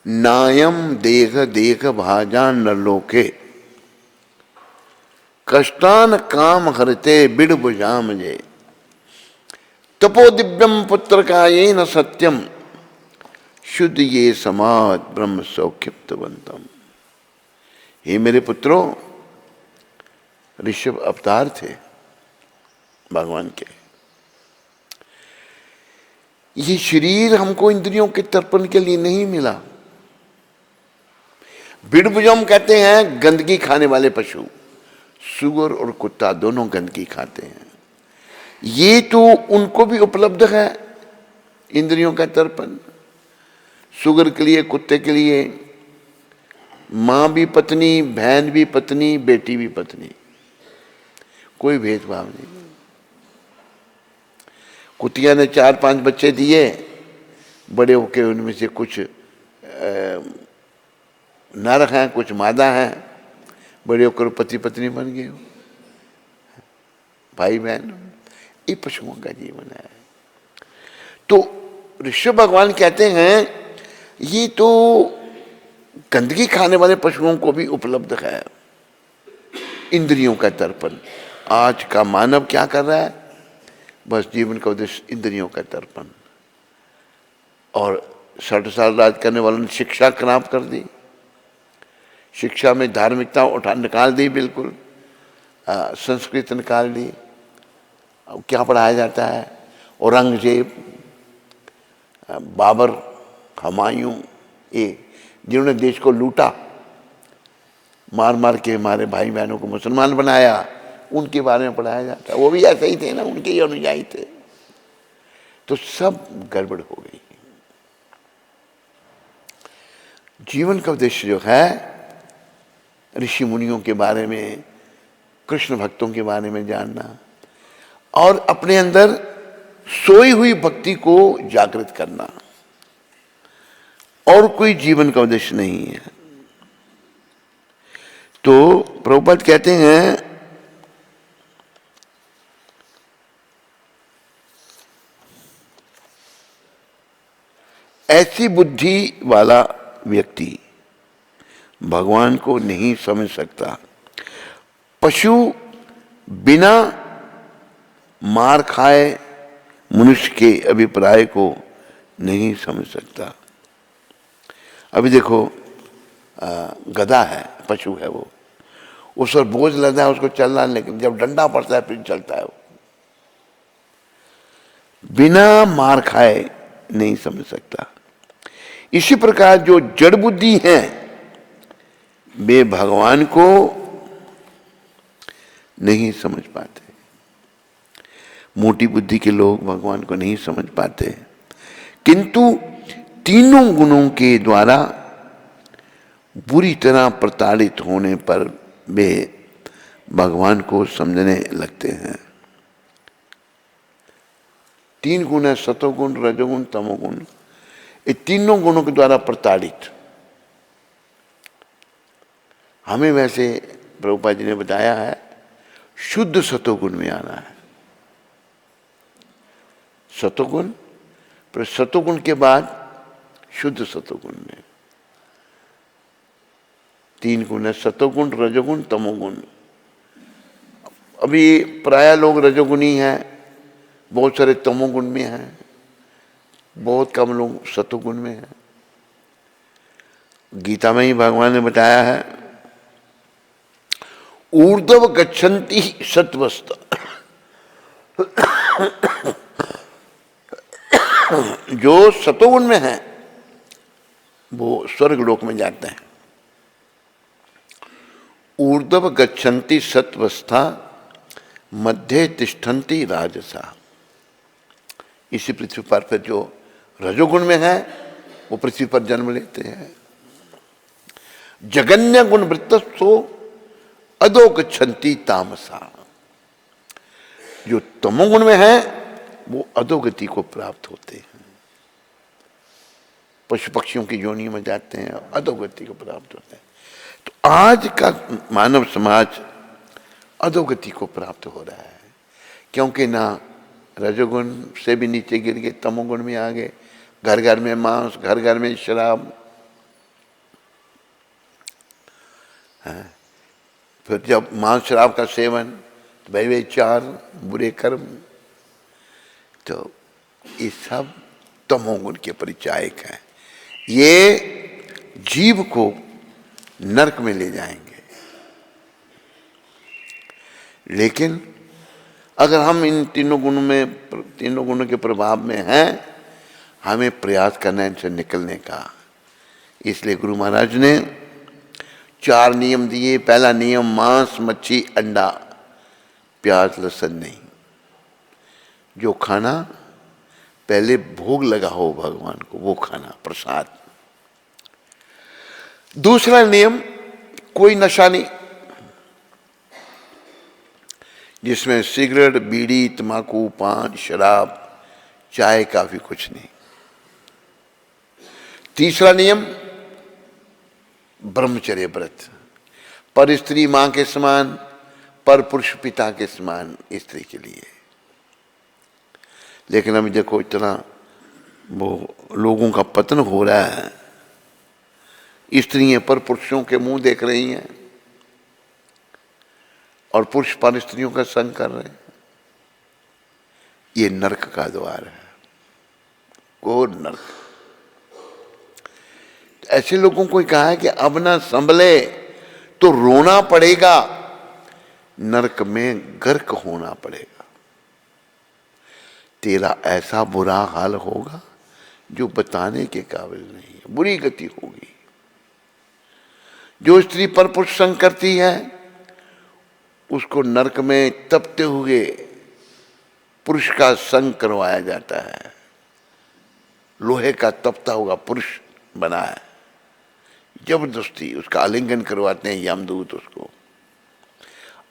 नायम देह देह भाजान नरलोके कष्टान काम हरते बिड़ बुझाम जे तपो दिव्यम पुत्र का ये न सत्यम शुद्ध ये समाज ब्रह्म सौख्यप्तवंतम। हे मेरे पुत्रों, ऋषभ अवतार थे भगवान के। ये शरीर हमको इंद्रियों के तर्पण के लिए नहीं मिला। बिड़बुजम कहते हैं गंदगी खाने वाले पशु, सुअर और कुत्ता दोनों गंदगी खाते हैं। ये तो उनको भी उपलब्ध है इंद्रियों का तर्पण। सुअर के लिए, कुत्ते के लिए मां भी पत्नी, बहन भी पत्नी, बेटी भी पत्नी, कोई भेदभाव नहीं। कुतिया ने 4-5 बच्चे दिए, बड़े होके उनमें से कुछ नर हैं, कुछ मादा हैं, बड़े होकर पति पत्नी बन गए, भाई बहन। ये पशुओं का जीवन है। तो ऋषभ भगवान कहते हैं ये तो गंदगी खाने वाले पशुओं को भी उपलब्ध है इंद्रियों का तर्पण। आज का मानव क्या कर रहा है? बस जीवन का उद्देश्य इंद्रियों का तर्पण। और 60 साल राज करने वालों ने शिक्षा खराब कर दी। शिक्षा में धार्मिकता निकाल दी, बिल्कुल संस्कृत निकाल दी। अब क्या पढ़ाया जाता है? औरंगजेब, बाबर, हुमायूं, ये जिन्होंने देश को लूटा, मार मार के हमारे भाई बहनों को मुसलमान बनाया, उनके बारे में पढ़ाया जाता है। वो भी ऐसे ही थे ना, उनके ही अनुयायी थे। तो सब गड़बड़ हो गई। जीवन का उद्देश्य जो है ऋषि मुनियों के बारे में, कृष्ण भक्तों के बारे में जानना और अपने अंदर सोई हुई भक्ति को जागृत करना, और कोई जीवन का उद्देश्य नहीं है। तो प्रभुपाद कहते हैं ऐसी बुद्धि वाला व्यक्ति भगवान को नहीं समझ सकता। पशु बिना मार खाए मनुष्य के अभिप्राय को नहीं समझ सकता। अभी देखो, गधा है, पशु है, वो उस पर बोझ लदा है, उसको चलना, लेकिन जब डंडा पड़ता है फिर चलता है। वो बिना मार खाए नहीं समझ सकता। इसी प्रकार जो जड़ बुद्धि है वे भगवान को नहीं समझ पाते। मोटी बुद्धि के लोग भगवान को नहीं समझ पाते, किंतु तीनों गुणों के द्वारा बुरी तरह प्रताड़ित होने पर वे भगवान को समझने लगते हैं। 3 गुण है, सतोगुण, रजोगुण, तमोगुण। ये तीनों गुणों के द्वारा प्रताड़ित। हमें वैसे प्रभुपाद जी ने बताया है शुद्ध सतोगुण में आना है। सतोगुण, फिर सतोगुण के बाद शुद्ध सतोगुण में 3 गुण है, सतोगुण, रजोगुण, तमोगुण। अभी प्राय लोग रजोगुणी हैं, बहुत सारे तमोगुण में हैं, बहुत कम लोग सतोगुण में हैं। गीता में ही भगवान ने बताया है, ऊर्ध्व गच्छन्ति सत्वस्त, जो सतोगुण में है वो स्वर्ग लोक में जाते हैं। ऊर्ध्व गच्छन्ति सत्वस्था, मध्य तिष्ठन्ति राजसा। इसी पृथ्वी पर फिर जो रजोगुण में है वो पृथ्वी पर जन्म लेते हैं। जगन्य गुण वृत्तस्थो अधो गच्छन्ति तामसा। जो तमोगुण में है वो अधोगति को प्राप्त होते हैं, पशु पक्षियों की योनि में जाते हैं, अधोगति को प्राप्त होते हैं। तो आज का मानव समाज अधोगति को प्राप्त हो रहा है, क्योंकि ना रजोगुण से भी नीचे गिर गए, तमोगुण में आ गए। घर घर में मांस, घर घर में शराब, है। फिर जब मांस शराब का सेवन, तो व्यभिचार, बुरे कर्म, तो ये सब तमोगुण के परिचायक हैं। ये जीव को नरक में ले जाएंगे। लेकिन अगर हम इन तीनों गुणों के प्रभाव में हैं, हमें प्रयास करना है इनसे निकलने का। इसलिए गुरु महाराज ने 4 नियम दिए। पहला नियम, मांस, मच्छी, अंडा, प्याज, लहसुन नहीं। जो खाना पहले भोग लगा हो भगवान को, वो खाना, प्रसाद। दूसरा नियम, कोई नशा नहीं, जिसमें सिगरेट, बीड़ी, तंबाकू, पान, शराब, चाय, काफी कुछ नहीं। तीसरा नियम, ब्रह्मचर्य व्रत। पर स्त्री मां के समान, पर पुरुष पिता के समान स्त्री के लिए। लेकिन अभी देखो इतना वो लोगों का पतन हो रहा है, स्त्रियां पर पुरुषों के मुंह देख रही हैं और पुरुष पर स्त्रियों का संग कर रहे हैं। ये नरक का द्वार है, घोर नरक। ऐसे लोगों को कहा है कि अब ना संभले तो रोना पड़ेगा, नरक में गर्क होना पड़ेगा। तेरा ऐसा बुरा हाल होगा जो बताने के काबिल नहीं है, बुरी गति होगी। जो स्त्री पर पुरुष संग करती है उसको नरक में तपते हुए पुरुष का संग करवाया जाता है। लोहे का तपता हुआ पुरुष बना है, जबरदस्ती उसका आलिंगन करवाते हैं यमदूत उसको।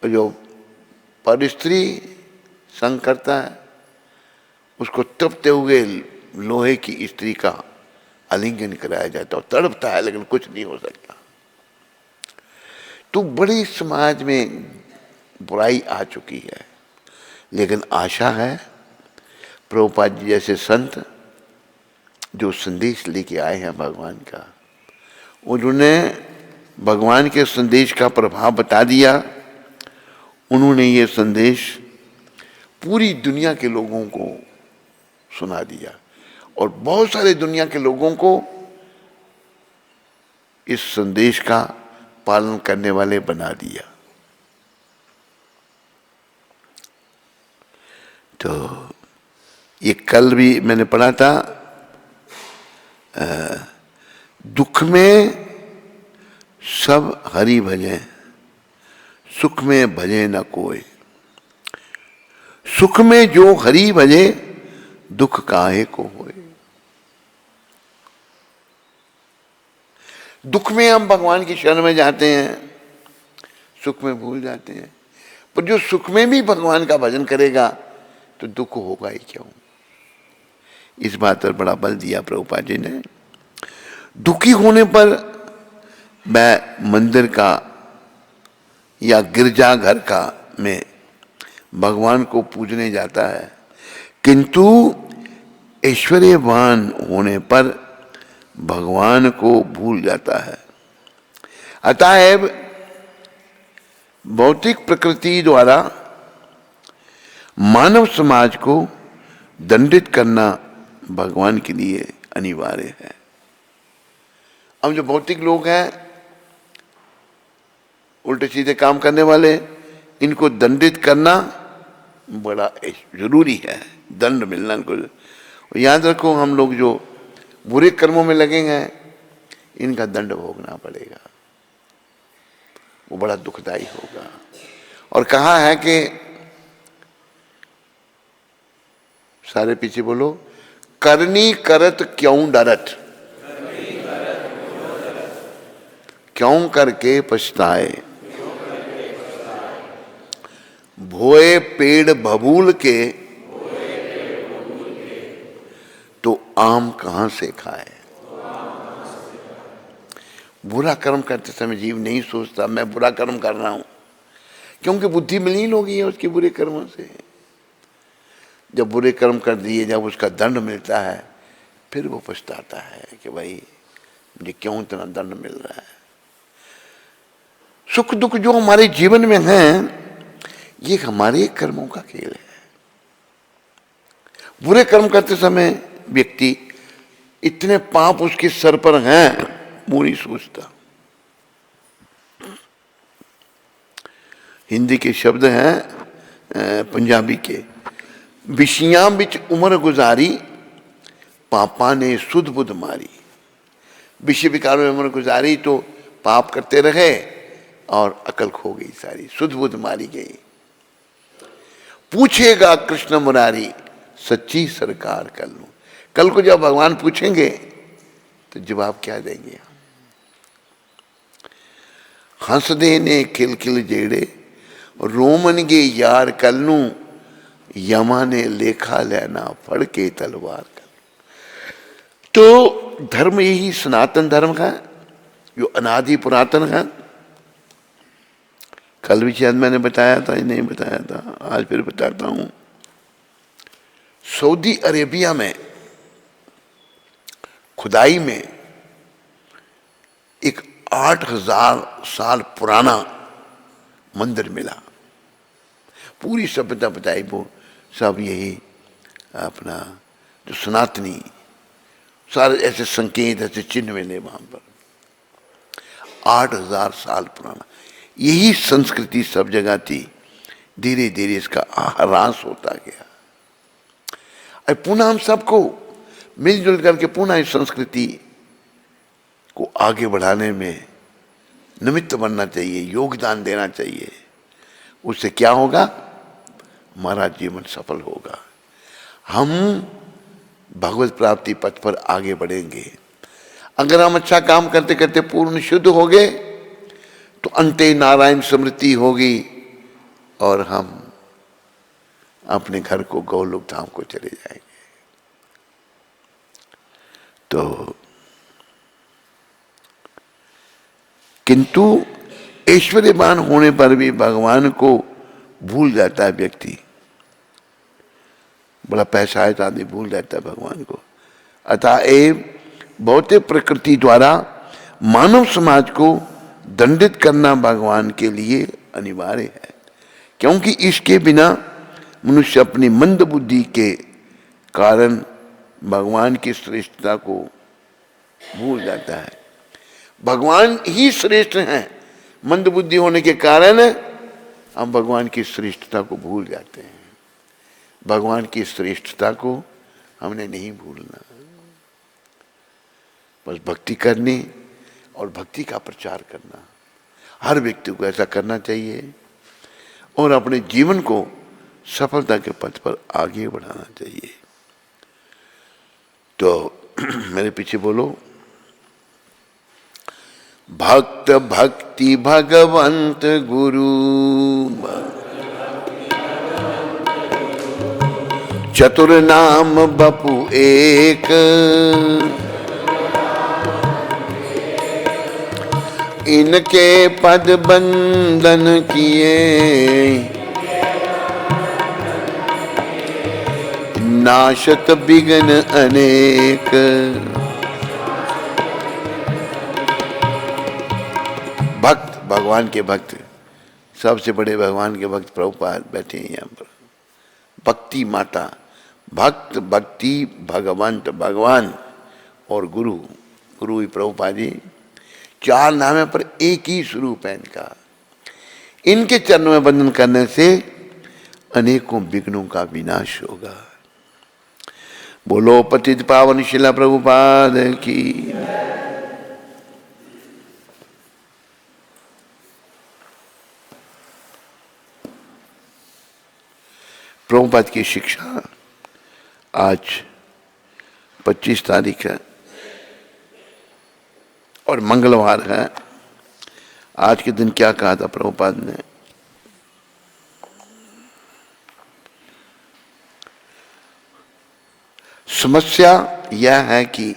और जो पर स्त्री संग करता है उसको तपते हुए लोहे की स्त्री का आलिंगन कराया जाता है। तड़पता है लेकिन कुछ नहीं हो सकता। तो बड़ी समाज में बुराई आ चुकी है। लेकिन आशा है प्रभुपाद जी जैसे संत जो संदेश लेके आए हैं भगवान का, उन्होंने भगवान के संदेश का प्रभाव बता दिया। उन्होंने ये संदेश पूरी दुनिया के लोगों को सुना दिया और बहुत सारे दुनिया के लोगों को इस संदेश का पालन करने वाले बना दिया। तो ये कल भी मैंने पढ़ा था, दुख में सब हरि भजें, सुख में भजे न कोई। सुख में जो हरि भजे, दुख काहे को होए। दुख में हम भगवान की शरण में जाते हैं, सुख में भूल जाते हैं। पर जो सुख में भी भगवान का भजन करेगा तो दुख होगा ही क्यों। इस बात पर बड़ा बल दिया प्रभुपाद जी ने। दुखी होने पर मैं मंदिर का या गिरजाघर का में भगवान को पूजने जाता है, किंतु ऐश्वर्यवान होने पर भगवान को भूल जाता है। अतएव भौतिक प्रकृति द्वारा मानव समाज को दंडित करना भगवान के लिए अनिवार्य है। अब जो भौतिक लोग हैं, उल्टे सीधे काम करने वाले, इनको दंडित करना बड़ा जरूरी है, दंड मिलना इनको। याद रखो, हम लोग जो बुरे कर्मों में लगेंगे इनका दंड भोगना पड़ेगा, वो बड़ा दुखदाई होगा। और कहा है कि, सारे पीछे बोलो, करनी करत क्यों डरत, क्यों करके पछताए, भोए पेड़ बबूल के, तो आम कहां से खाए। बुरा कर्म करते समय जीव नहीं सोचता मैं बुरा कर्म कर रहा हूं, क्योंकि बुद्धि मलिन हो गई है उसके बुरे कर्मों से। जब बुरे कर्म कर दिए, जब उसका दंड मिलता है, फिर वो पछताता है कि भाई मुझे क्यों इतना दंड मिल रहा है। सुख दुख जो हमारे जीवन में है, ये हमारे कर्मों का खेल है। बुरे कर्म करते समय व्यक्ति इतने पाप उसके सर पर हैं, वो नहीं सोचता। हिंदी के शब्द हैं पंजाबी के, विशियां बिच उम्र गुजारी, पापा ने सुध बुध मारी। विषय विकारों में उम्र गुजारी तो पाप करते रहे और अकल खो गई सारी, सुध बुध मारी गई। पूछेगा कृष्ण मुरारी, सच्ची सरकार कर लूं। कल को जब भगवान पूछेंगे तो जवाब क्या देंगे। हंस दे ने खिल खिल जेड़े, रोमन गे यार कल नू, यमा ने लेखा लेना फड़ के तलवार कर। तो धर्म यही सनातन धर्म है, जो अनादि पुरातन है। कल भी शायद मैंने बताया था, नहीं बताया था, आज फिर बताता हूं। सऊदी अरेबिया में खुदाई में एक 8000 साल पुराना मंदिर मिला। पूरी सभ्यता बताई, वो सब यही अपना जो सनातनी सारे ऐसे संकेत, ऐसे चिन्ह मिले वहां पर। 8000 साल पुराना यही संस्कृति सब जगह थी। धीरे धीरे इसका ह्रास होता गया। और पुनः हम सबको मिलजुल करके पुनः इस संस्कृति को आगे बढ़ाने में निमित्त बनना चाहिए, योगदान देना चाहिए। उससे क्या होगा, हमारा जीवन सफल होगा, हम भगवत प्राप्ति पथ पर आगे बढ़ेंगे। अगर हम अच्छा काम करते करते पूर्ण शुद्ध हो गए तो अंते नारायण स्मृति होगी और हम अपने घर को गोलोक धाम को चले जाएंगे। तो किंतु ऐश्वर्यवान होने पर भी भगवान को भूल जाता है व्यक्ति। बड़ा पैसा है तो आदमी भूल जाता है भगवान को। अतएव भौतिक प्रकृति द्वारा मानव समाज को दंडित करना भगवान के लिए अनिवार्य है, क्योंकि इसके बिना मनुष्य अपनी मंद बुद्धि के कारण भगवान की श्रेष्ठता को भूल जाता है। भगवान ही श्रेष्ठ हैं, मंद बुद्धि होने के कारण हम भगवान की श्रेष्ठता को भूल जाते हैं। भगवान की श्रेष्ठता को हमने नहीं भूलना, बस भक्ति करनी और भक्ति का प्रचार करना। हर व्यक्ति को ऐसा करना चाहिए और अपने जीवन को सफलता के पथ पर आगे बढ़ाना चाहिए। तो मेरे पीछे बोलो, भक्त भक्ति भगवंत गुरु, चतुर नाम बपु एक, इनके पद बंदन किए, नाशत विघ्न अनेक। भक्त, भगवान के भक्त, सबसे बड़े भगवान के भक्त प्रभुपाद बैठे हैं यहाँ पर। भक्ति माता, भक्त, भक्ति, भगवंत, भगवान और गुरु। गुरु ही प्रभुपाद जी। चार नाम है पर एक ही स्वरूप है इनका। इनके चरणों में बंधन करने से अनेकों विघ्नों का विनाश होगा। बोलो पतित पावन शिला प्रभुपाद की। प्रभुपाद की शिक्षा आज 25 तारीख है और मंगलवार है। आज के दिन क्या कहा था प्रभुपाद ने? समस्या यह है कि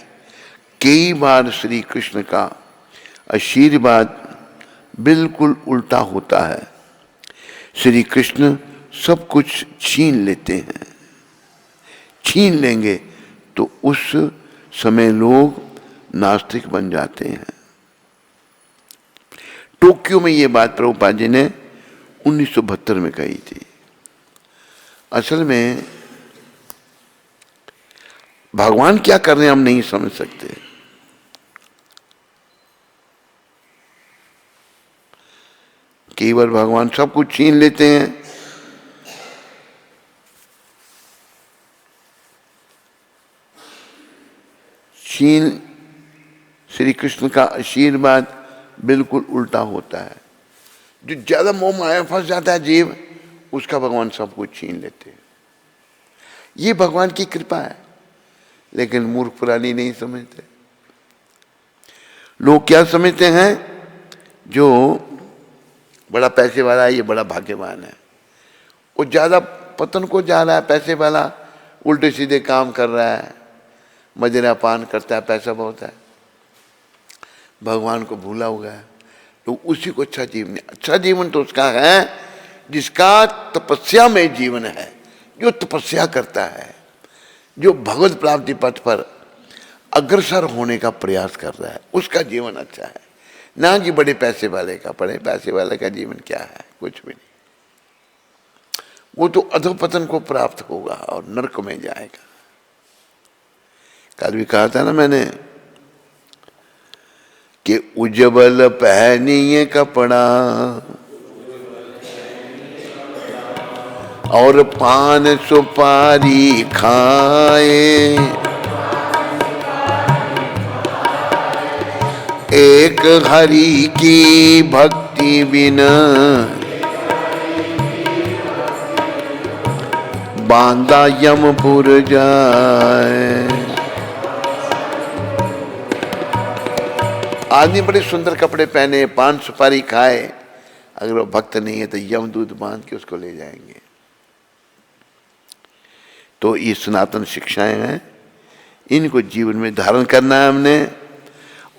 कई बार श्री कृष्ण का आशीर्वाद बिल्कुल उल्टा होता है। श्री कृष्ण सब कुछ छीन लेते हैं। छीन लेंगे तो उस समय लोग नास्तिक बन जाते हैं। टोक्यो में ये बात प्रभुपाद जी ने 1972 में कही थी। असल में भगवान क्या कर रहे हैं हम नहीं समझ सकते। कई बार भगवान सब कुछ छीन लेते हैं। छीन श्री कृष्ण का आशीर्वाद बिल्कुल उल्टा होता है। जो ज्यादा मोह माया फंस जाता है जीव, उसका भगवान सब कुछ छीन लेते हैं। ये भगवान की कृपा है। लेकिन मूर्ख प्राणी नहीं समझते। लोग क्या समझते हैं? जो बड़ा पैसे वाला है ये बड़ा भाग्यवान है। वो ज्यादा पतन को जा रहा है। पैसे वाला उल्टे सीधे काम कर रहा है, मदिरा पान करता है, पैसा बहुत है, भगवान को भूला हुआ है। तो उसी को अच्छा जीवन। अच्छा जीवन तो उसका है जिसका तपस्या में जीवन है, जो तपस्या करता है, जो भगवत प्राप्ति पथ पर अग्रसर होने का प्रयास कर रहा है, उसका जीवन अच्छा है। ना कि बड़े पैसे वाले का। बड़े पैसे वाले का जीवन क्या है? कुछ भी नहीं। वो तो अधोपतन को प्राप्त होगा और नरक में जाएगा। कल भी कहा था ना मैंने कि उज्जवल पहनिए कपड़ा और पान सुपारी खाए, एक हरि की भक्ति बिना बांधा यमपुर जाए। आदमी बड़े सुंदर कपड़े पहने, पान सुपारी खाए, अगर वो भक्त नहीं है तो यमदूत बांध के उसको ले जाएंगे। तो ये सनातन शिक्षाएं हैं, इनको जीवन में धारण करना है हमने।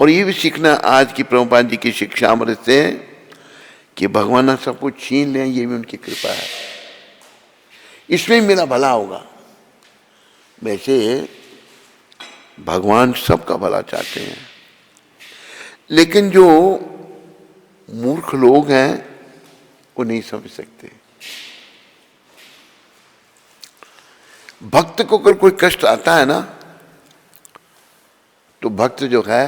और ये भी सीखना आज की प्रभुपाद जी की शिक्षा अमृत से कि भगवान सब कुछ छीन लें, ये भी उनकी कृपा है। इसमें मेरा भला होगा। वैसे भगवान सबका भला चाहते हैं, लेकिन जो मूर्ख लोग हैं वो नहीं समझ सकते। भक्त को अगर कोई कष्ट आता है ना, तो भक्त जो है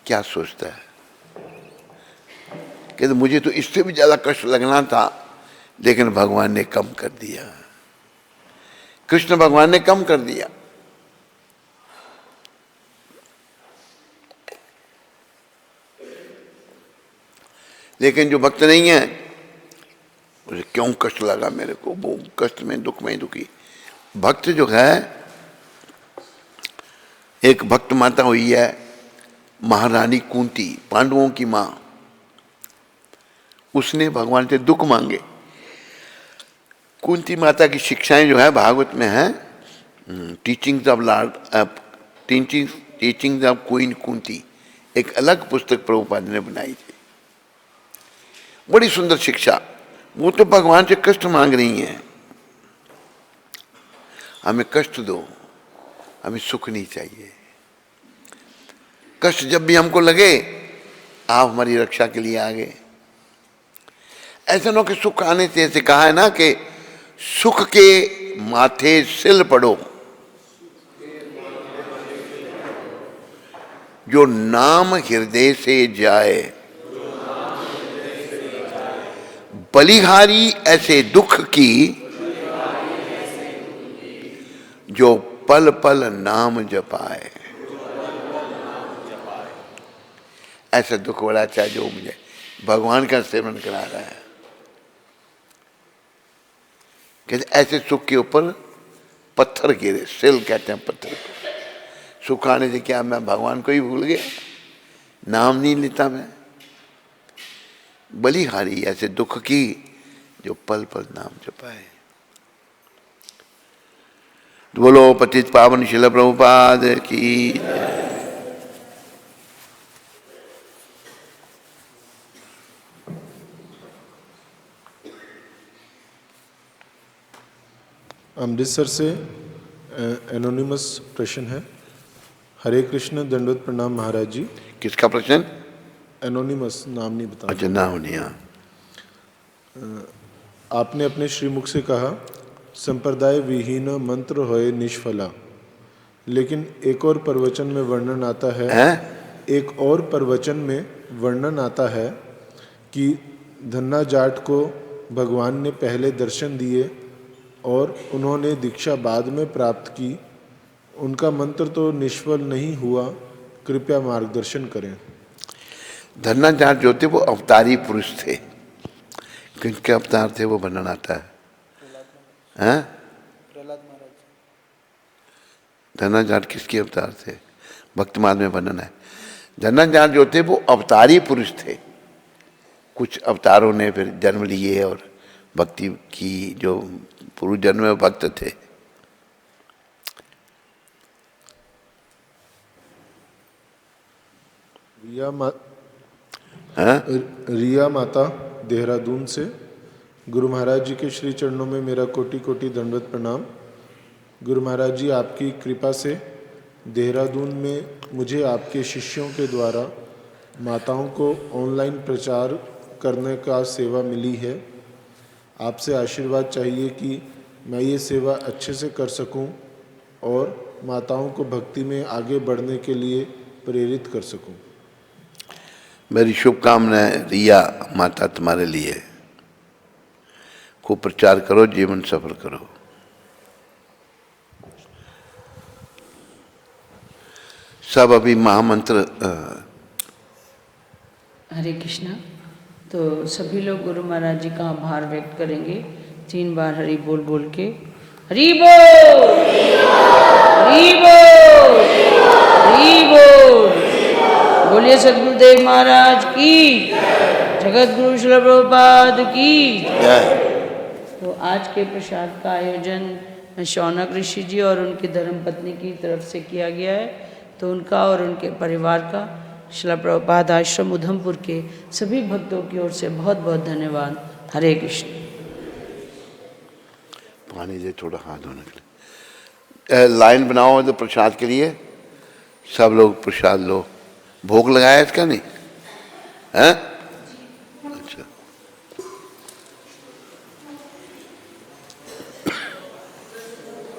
क्या सोचता है कि तो मुझे तो इससे भी ज्यादा कष्ट लगना था, लेकिन भगवान ने कम कर दिया। कृष्ण भगवान ने कम कर दिया। लेकिन जो भक्त नहीं है उसे क्यों कष्ट लगा मेरे को, वो कष्ट में दुख में दुखी। भक्त जो है, एक भक्त माता हुई है महारानी कुंती, पांडवों की मां। उसने भगवान से दुख मांगे। कुंती माता की शिक्षाएं जो है भागवत में है, teachings of Lord, teachings of queen Kunti, एक अलग पुस्तक प्रभुपाद ने बनाई थी। बड़ी सुंदर शिक्षा। वो तो भगवान से कष्ट मांग रही हैं। हमें कष्ट दो, हमें सुख नहीं चाहिए। कष्ट जब भी हमको लगे, आप हमारी रक्षा के लिए आ गए। ऐसा ना कि सुख आने से, ऐसे कहा है ना कि सुख के माथे सिल पड़ो, जो नाम हृदय से जाए, बलिहारी ऐसे दुख की, जो पल पल नाम जपाए। ऐसा दुख बड़ा अच्छा जो मुझे भगवान का सेवन करा रहा है। कहते ऐसे सुख के ऊपर पत्थर गिरे, सिल कहते हैं पत्थर को। सुख आने से क्या मैं भगवान को ही भूल गया, नाम नहीं लेता मैं। बलिहारी ऐसे दुख की, जो पल पल नाम जपाए। बोलो पतित पावन शिल प्रभुपाद की। अमृतसर से एनोनिमस प्रश्न है। हरे कृष्ण, दंडवत प्रणाम महाराज जी। किसका प्रश्न? एनोनिमस, नाम नहीं बता। अच्छा, नाम नहीं। आपने अपने श्रीमुख से कहा संप्रदाय विहीन मंत्र होए निष्फला, लेकिन एक और प्रवचन में वर्णन आता है, एक और प्रवचन में वर्णन आता है कि धन्ना जाट को भगवान ने पहले दर्शन दिए और उन्होंने दीक्षा बाद में प्राप्त की। उनका मंत्र तो निष्फल नहीं हुआ, कृपया मार्गदर्शन करें। धन्ना जाट जो थे वो अवतारी पुरुष थे। किनके अवतार थे वो वर्णन आता है? प्रहलाद महाराज। धन्ना जाट किसके अवतार थे? भक्तमाल में वर्णन है। धन्ना जाट जो थे वो अवतारी पुरुष थे। कुछ अवतारों ने फिर जन्म लिए और भक्ति की, जो पूर्व जन्म में भक्त थे। रिया माता देहरादून से। गुरु महाराज जी के श्री चरणों में मेरा कोटि कोटि दंडवत प्रणाम। गुरु महाराज जी, आपकी कृपा से देहरादून में मुझे आपके शिष्यों के द्वारा माताओं को ऑनलाइन प्रचार करने का सेवा मिली है। आपसे आशीर्वाद चाहिए कि मैं ये सेवा अच्छे से कर सकूं और माताओं को भक्ति में आगे बढ़ने के लिए प्रेरित कर सकूं। मेरी शुभकामनाएं रिया माता तुम्हारे लिए। खूब प्रचार करो, जीवन सफल करो। सब अभी महामंत्र। हरे कृष्णा। तो सभी लोग गुरु महाराज जी का आभार व्यक्त करेंगे 3 बार हरि बोल बोल के। हरि बोल, हरि बोल, हरि बोल। बोलिए सद्गुरुदेव महाराज की, जगत गुरु श्रील प्रभुपाद की। तो आज के प्रसाद का आयोजन शौनक ऋषि जी और उनकी धर्मपत्नी की तरफ से किया गया है। तो उनका और उनके परिवार का श्रील प्रभुपाद आश्रम उधमपुर के सभी भक्तों की ओर से बहुत बहुत धन्यवाद। हरे कृष्ण। पानी दे थोड़ा, हाथ धोने के लिए। लाइन बनाओ तो प्रसाद के लिए। सब लोग प्रसाद लो। भोग लगाया इसका नहीं है? अच्छा।